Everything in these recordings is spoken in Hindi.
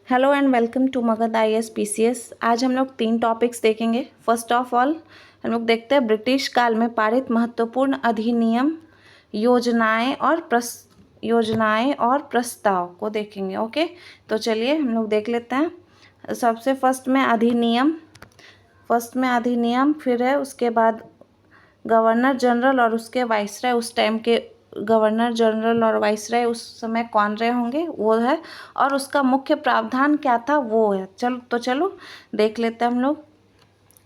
Hello and welcome to Magadh IAS PCS। आज हम लोग 3 टॉपिक्स देखेंगे। फर्स्ट ऑफ ऑल हम लोग देखते हैं ब्रिटिश काल में पारित महत्वपूर्ण अधिनियम, योजनाएं और प्रस्ताव को देखेंगे। ओके, तो चलिए हम लोग देख लेते हैं। सबसे फर्स्ट में अधिनियम, फिर है उसके बाद गवर्नर जनरल और उसके वाइसराय। उस टाइम के गवर्नर जनरल और वाइसराय उस समय कौन रहे होंगे वो है, और उसका मुख्य प्रावधान क्या था वो है। चलो देख लेते हैं हम लोग।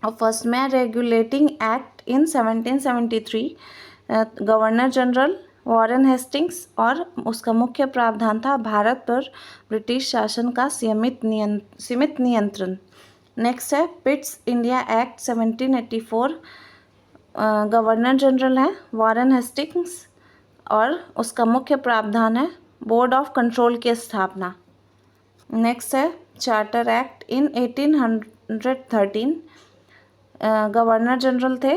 और फर्स्ट में regulating act in 1773, governor general Warren Hastings, और उसका मुख्य प्रावधान था भारत पर ब्रिटिश शासन का सीमित नियंत्रण। नेक्स्ट है Pitt's India act 1784, governor general है वॉरेन हेस्टिंग्स और उसका मुख्य प्रावधान है बोर्ड ऑफ कंट्रोल की स्थापना। नेक्स्ट है charter act in 1813, governor general थे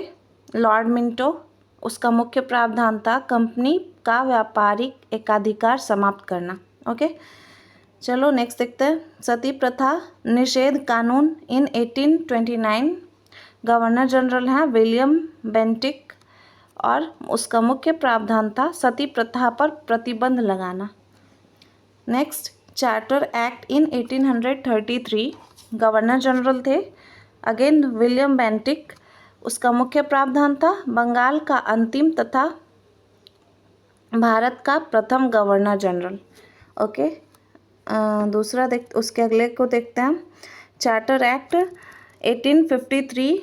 लॉर्ड मिंटो। उसका मुख्य प्रावधान था कंपनी का व्यापारिक एकाधिकार समाप्त करना। ओके, चलो नेक्स्ट देखते हैं। सती प्रथा निषेध कानून इन 1829, गवर्नर जनरल हैं विलियम बेंटिक और उसका मुख्य प्रावधान था सती प्रथा पर प्रतिबंध लगाना। Next charter act in 1833, governor general थे अगेन विलियम बेंटिक। उसका मुख्य प्रावधान था बंगाल का अंतिम तथा भारत का प्रथम गवर्नर जनरल। ओके, उसके अगले को देखते हैं। चार्टर एक्ट 1853,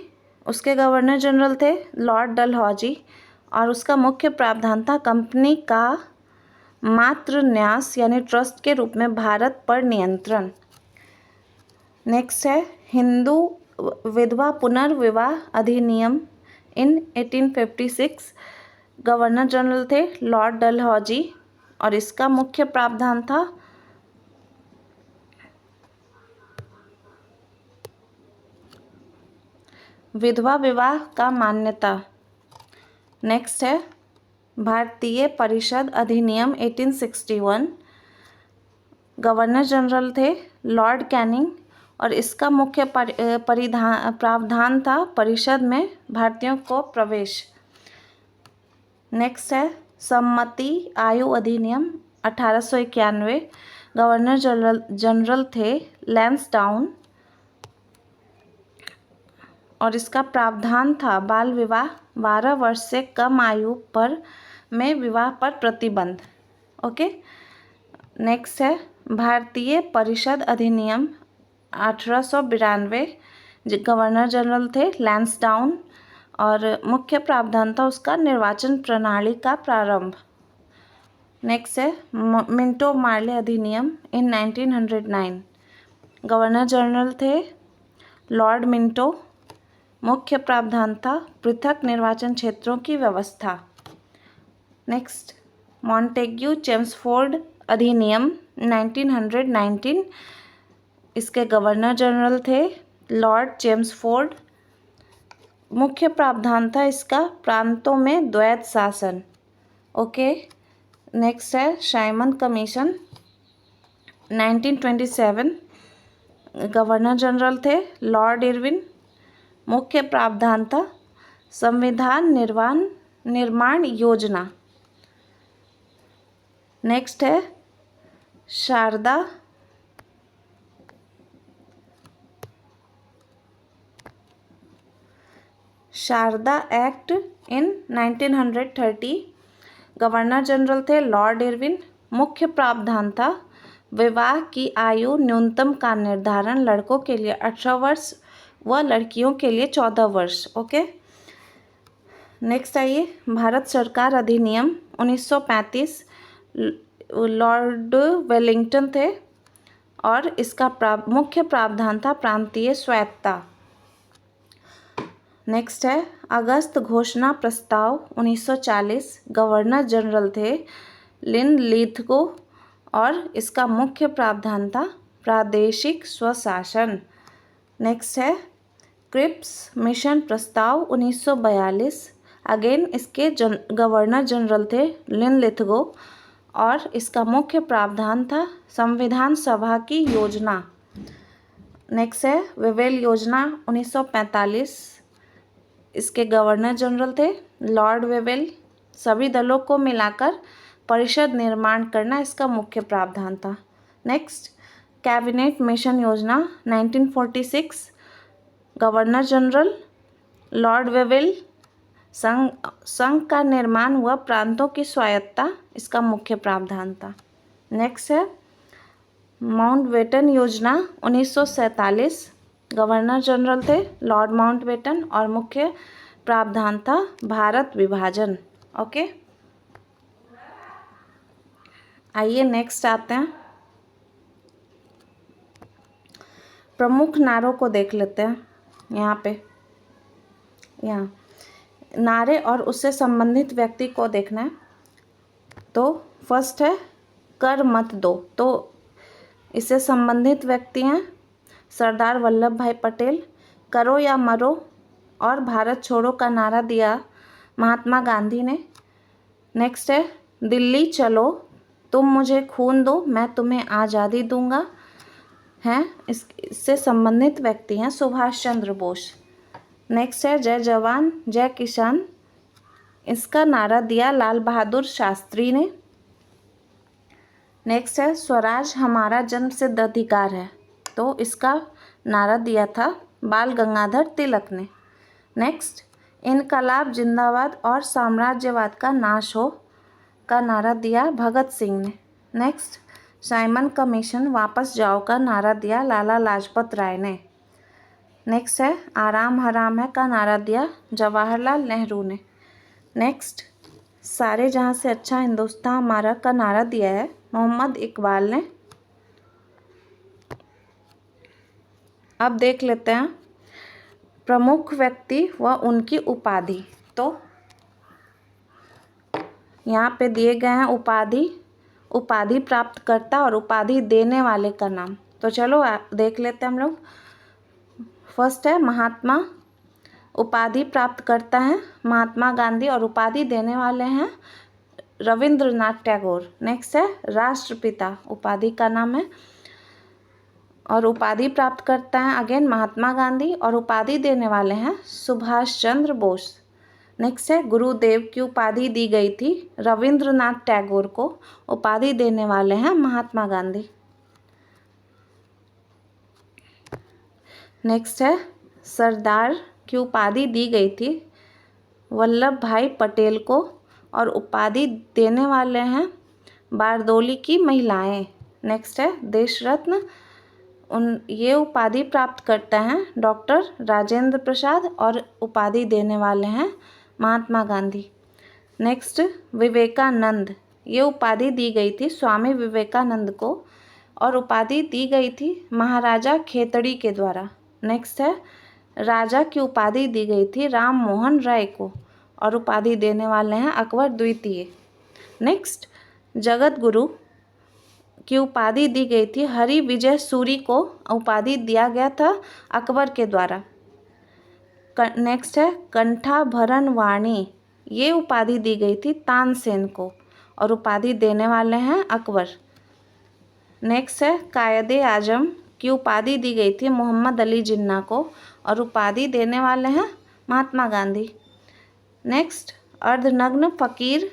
उसके गवर्नर जनरल थे लॉर्ड डलहौजी और उसका मुख्य प्रावधान था कंपनी का मात्र न्यास यानी ट्रस्ट के रूप में भारत पर नियंत्रण। नेक्स्ट है हिंदू विधवा पुनर्विवाह अधिनियम इन 1856, गवर्नर जनरल थे लॉर्ड डलहौजी और इसका मुख्य प्रावधान था विधवा विवाह का मान्यता। नेक्स्ट है भारतीय परिषद अधिनियम 1861, गवर्नर जनरल थे लॉर्ड कैनिंग और इसका मुख्य प्रावधान था परिषद में भारतीयों को प्रवेश। नेक्स्ट है सम्मति आयु अधिनियम 1891, गवर्नर जनरल थे लैंसडाउन और इसका प्रावधान था बाल विवाह, 12 वर्ष से कम आयु में विवाह पर प्रतिबंध। ओके, नेक्स्ट है भारतीय परिषद अधिनियम 1892, गवर्नर जनरल थे लैंसडाउन और मुख्य प्रावधान था उसका निर्वाचन प्रणाली का प्रारंभ। नेक्स्ट है मिंटो मार्ले अधिनियम इन 1909, गवर्नर जनरल थे लॉर्ड मिंटो। मुख्य प्रावधान था पृथक निर्वाचन क्षेत्रों की व्यवस्था। नेक्स्ट मॉन्टेग्यू चेम्सफोर्ड अधिनियम 1919, इसके गवर्नर जनरल थे लॉर्ड चेम्सफोर्ड। मुख्य प्रावधान था इसका प्रांतों में द्वैत शासन। ओके, नेक्स्ट है साइमन कमीशन 1927, गवर्नर जनरल थे लॉर्ड इरविन। मुख्य प्रावधान था संविधान निर्माण योजना। नेक्स्ट है Sharda act in 1930, governor general थे लॉर्ड इरविन। मुख्य प्रावधान था विवाह की आयु न्यूनतम का निर्धारण, लड़कों के लिए 18 वर्ष व लड़कियों के लिए 14 वर्ष। ओके, नेक्स्ट आइए भारत सरकार अधिनियम 1935, लॉर्ड वेलिंगटन थे और इसका मुख्य प्रावधान था प्रांतीय स्वायत्तता। नेक्स्ट है अगस्त घोषणा प्रस्ताव 1940, गवर्नर जनरल थे लिन लिथगो और इसका मुख्य प्रावधान था प्रादेशिक स्वशासन। नेक्स्ट है क्रिप्स मिशन प्रस्ताव 1942, अगेन इसके गवर्नर जनरल थे लिन लिथगो और इसका मुख्य प्रावधान था संविधान सभा की योजना। नेक्स्ट है वेवेल योजना 1945, इसके गवर्नर जनरल थे लॉर्ड वेवेल। सभी दलों को मिलाकर परिषद निर्माण करना इसका मुख्य प्रावधान था। नेक्स्ट कैबिनेट मिशन योजना 1946, गवर्नर जनरल लॉर्ड वेवेल। संघ का निर्माण हुआ, प्रांतों की स्वायत्ता इसका मुख्य प्रावधान था। नेक्स्ट है माउंटबेटन योजना 1947, गवर्नर जनरल थे लॉर्ड माउंटबेटन और मुख्य प्रावधान था भारत विभाजन। ओके, आइए नेक्स्ट आते हैं, प्रमुख नारों को देख लेते हैं। यहाँ नारे और उससे संबंधित व्यक्ति को देखना है। तो फर्स्ट है कर मत दो, तो इससे संबंधित व्यक्ति हैं सरदार वल्लभ भाई पटेल। करो या मरो और भारत छोड़ो का नारा दिया महात्मा गांधी ने। नेक्स्ट है दिल्ली चलो, तुम मुझे खून दो मैं तुम्हें आज़ादी दूंगा, हैं इससे संबंधित व्यक्ति हैं सुभाष चंद्र बोस। नेक्स्ट है जय जवान जय किसान, इसका नारा दिया लाल बहादुर शास्त्री ने। नेक्स्ट है स्वराज हमारा जन्मसिद्ध अधिकार है, तो इसका नारा दिया था बाल गंगाधर तिलक ने। नेक्स्ट इनकलाब जिंदाबाद और साम्राज्यवाद का नाश हो का नारा दिया भगत सिंह ने। नेक्स्ट साइमन कमीशन वापस जाओ का नारा दिया लाला लाजपत राय ने। नेक्स्ट है आराम हराम है का नारा दिया जवाहरलाल नेहरू ने। नेक्स्ट सारे जहाँ से अच्छा हिंदुस्तान हमारा का नारा दिया है मोहम्मद इकबाल ने। अब देख लेते हैं प्रमुख व्यक्ति व उनकी उपाधि। तो यहाँ पे दिए गए हैं उपाधि प्राप्तकर्ता और उपाधि देने वाले का नाम। तो चलो देख लेते हैं हम लोग। फर्स्ट है महात्मा, उपाधि प्राप्त करता है महात्मा गांधी और उपाधि देने वाले हैं रविंद्रनाथ टैगोर। नेक्स्ट है राष्ट्रपिता, उपाधि का नाम है और उपाधि प्राप्त करता है अगेन महात्मा गांधी और उपाधि देने वाले हैं सुभाष चंद्र बोस। नेक्स्ट है गुरुदेव की उपाधि दी गई थी रविंद्रनाथ टैगोर को, उपाधि देने वाले हैं महात्मा गांधी। नेक्स्ट है सरदार की उपाधि दी गई थी वल्लभ भाई पटेल को और उपाधि देने वाले हैं बारदोली की महिलाएं। नेक्स्ट है देश रत्न, ये उपाधि प्राप्त करते हैं डॉक्टर राजेंद्र प्रसाद और उपाधि देने वाले हैं महात्मा गांधी। नेक्स्ट विवेकानंद, ये उपाधि दी गई थी स्वामी विवेकानंद को और उपाधि दी गई थी महाराजा खेतड़ी के द्वारा। नेक्स्ट है राजा की उपाधि दी गई थी राम मोहन राय को और उपाधि देने वाले हैं अकबर द्वितीय। नेक्स्ट जगत गुरु की उपाधि दी गई थी हरि विजय सूरी को, उपाधि दिया गया था अकबर के द्वारा। नेक्स्ट है कंठाभरण वाणी, ये उपाधि दी गई थी तानसेन को और उपाधि देने वाले हैं अकबर। नेक्स्ट है कायदे आजम की उपाधि दी गई थी मोहम्मद अली जिन्ना को और उपाधि देने वाले हैं महात्मा गांधी। नेक्स्ट अर्धनग्न फकीर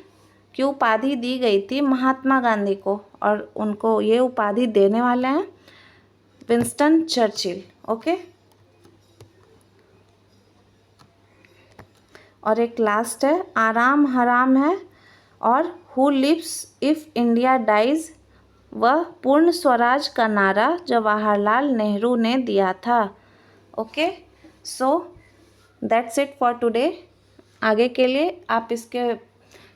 की उपाधि दी गई थी महात्मा गांधी को और उनको ये उपाधि देने वाले हैं विंस्टन चर्चिल। ओके, और एक लास्ट है आराम हराम है और who lives if India dies, वह पूर्ण स्वराज का नारा जवाहरलाल नेहरू ने दिया था। Okay, so that's it for today. आगे के लिए आप इसके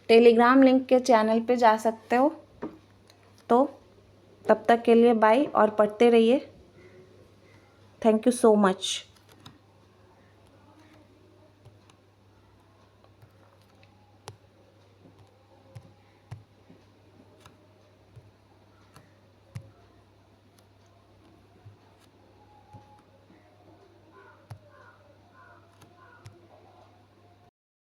टेलीग्राम लिंक के चैनल पे जा सकते हो। तो तब तक के लिए बाय और पढ़ते रहिए। Thank you so much.